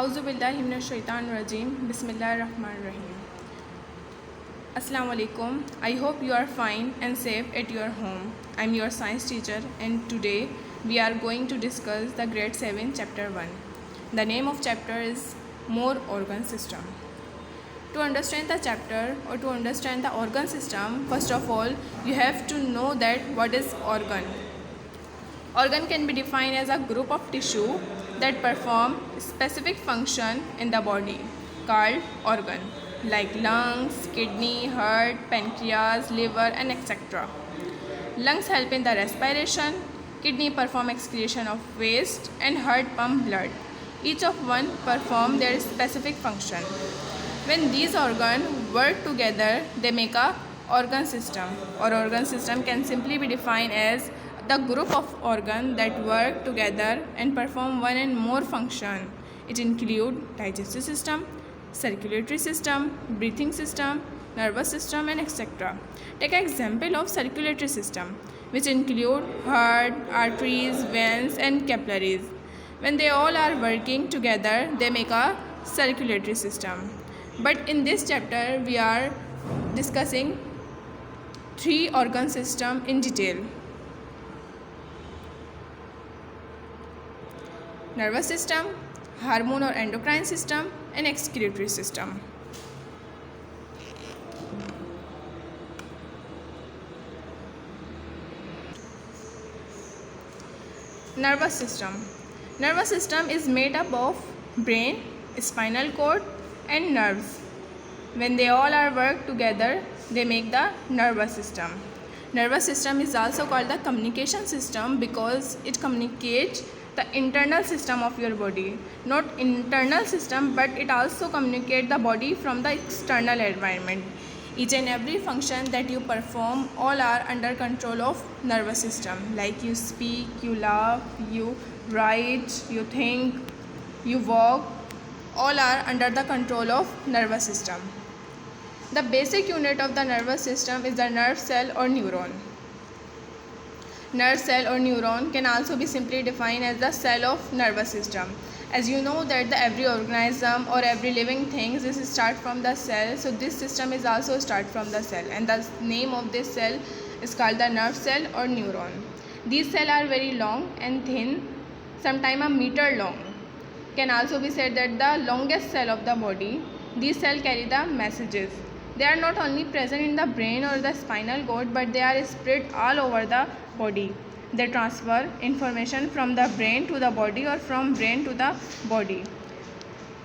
Auzubillahiminash-shaytanir-rajim. Bismillahir-Rahmanir-Rahim. Assalamu alaikum. I hope you are fine and safe at your home. I am your science teacher and today we are going to discuss the grade 7 chapter 1. The name of chapter is More Organ System. To understand the chapter or to understand the organ system, first of all you have to know that what is organ. Organ can be defined as a group of tissue that perform specific function in the body called organ, like lungs, kidney, heart, pancreas, liver and etc. Lungs help in the respiration, kidney perform excretion of waste and heart pump blood. Each of one perform their specific function. When these organs work together, they make a organ system. Or organ system can simply be defined as the group of organs that work together and perform one and more function. It includes digestive system, circulatory system, breathing system, nervous system and etc. Take an example of circulatory system, which include heart, arteries, veins and capillaries. When they all are working together, they make a circulatory system. But in this chapter, we are discussing 3 organ system in detail. Nervous system, hormone or endocrine system and excretory system. Nervous system. Nervous system is made up of brain, spinal cord and nerves. When they all are work together, they make the nervous system. Nervous system is also called the communication system because it communicates the internal system of your body. Not internal system, but it also communicates the body from the external environment. Each and every function that you perform all are under control of nervous system. Like you speak, you laugh, you write, you think, you walk, all are under the control of nervous system. The basic unit of the nervous system is the nerve cell or neuron. Nerve cell or neuron can also be simply defined as the cell of nervous system. As you know that every organism or every living thing is start from the cell, so this system is also start from the cell, and the name of this cell is called the nerve cell or neuron. These cells are very long and thin, sometimes a meter long. Can also be said that the longest cell of the body. These cells carry the messages. They are not only present in the brain or the spinal cord, but they are spread all over the body. They transfer information from the brain to the body or from brain to the body.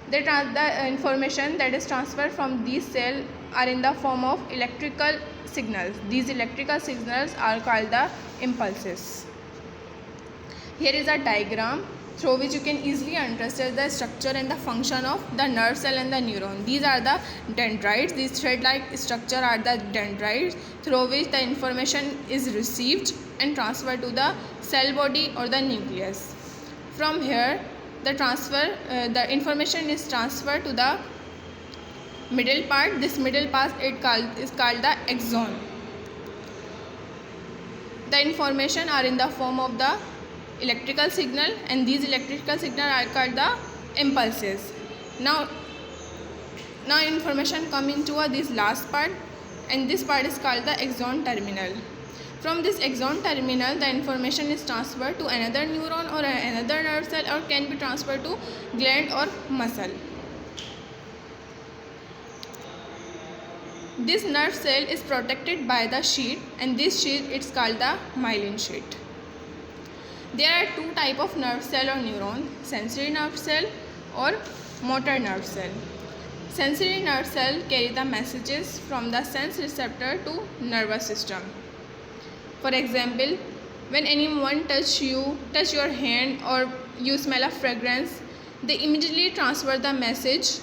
The information that is transferred from these cells are in the form of electrical signals. These electrical signals are called the impulses. Here is a diagram through which you can easily understand the structure and the function of the nerve cell and the neuron. These are the dendrites. These thread-like structure are the dendrites through which the information is received and transferred to the cell body or the nucleus. From here, the information is transferred to the middle part. This middle part is called the axon. The information are in the form of the electrical signal, and these electrical signal are called the impulses. Now information come into this last part, and this part is called the axon terminal. From this axon terminal, the information is transferred to another neuron or another nerve cell, or can be transferred to gland or muscle. This nerve cell is protected by the sheath, and this sheath is called the myelin sheath. There are 2 types of nerve cell or neuron: sensory nerve cell or motor nerve cell. Sensory nerve cell carry the messages from the sense receptor to nervous system. For example, when anyone touch your hand, or you smell a fragrance, they immediately transfer the message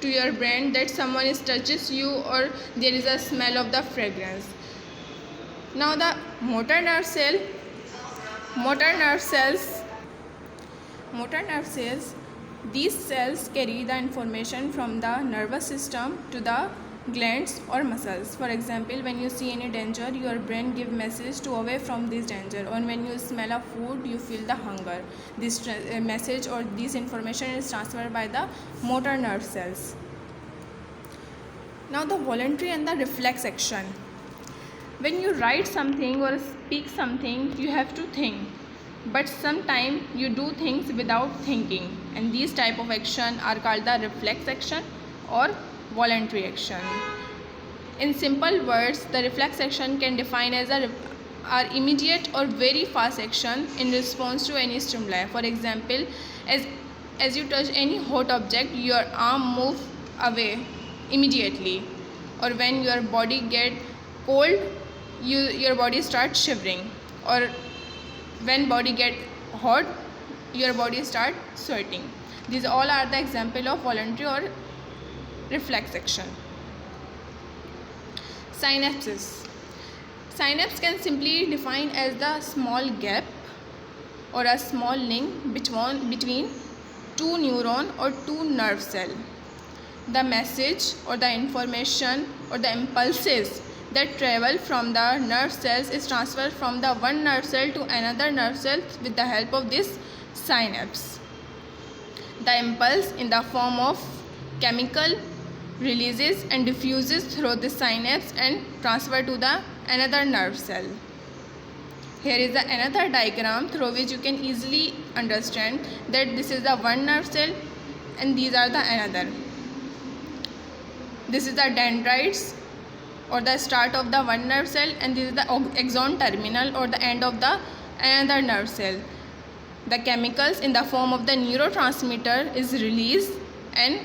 to your brain that someone touches you or there is a smell of the fragrance. Now the motor nerve cells, these cells carry the information from the nervous system to the glands or muscles. For example, when you see any danger, your brain give message to away from this danger, or when you smell a food, you feel the hunger. This message or this information is transferred by the motor nerve cells. Now the voluntary and the reflex action. When you write something or speak something, you have to think, but sometimes you do things without thinking, and these type of action are called the reflex action or voluntary action. In simple words, the reflex action can define as are immediate or very fast action in response to any stimuli. For example, as you touch any hot object, your arm moves away immediately, or when your body get cold, your body starts shivering, or when body get hot, your body start sweating. These all are the example of voluntary or reflex action. Synapses. Synapse can simply define as the small gap or a small link between two neuron or two nerve cell. The message or the information or the impulses that travel from the nerve cells is transferred from the one nerve cell to another nerve cell with the help of this synapse. The impulse in the form of chemical releases and diffuses through the synapse and transfer to the another nerve cell. Here is the another diagram through which you can easily understand that this is the one nerve cell and these are the another. This is the dendrites or the start of the one nerve cell, and this is the axon terminal or the end of the another nerve cell. The chemicals in the form of the neurotransmitter is released and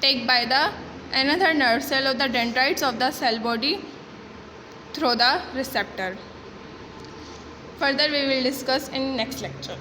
taken by the another nerve cell of the dendrites of the cell body through the receptor. Further we will discuss in next lecture.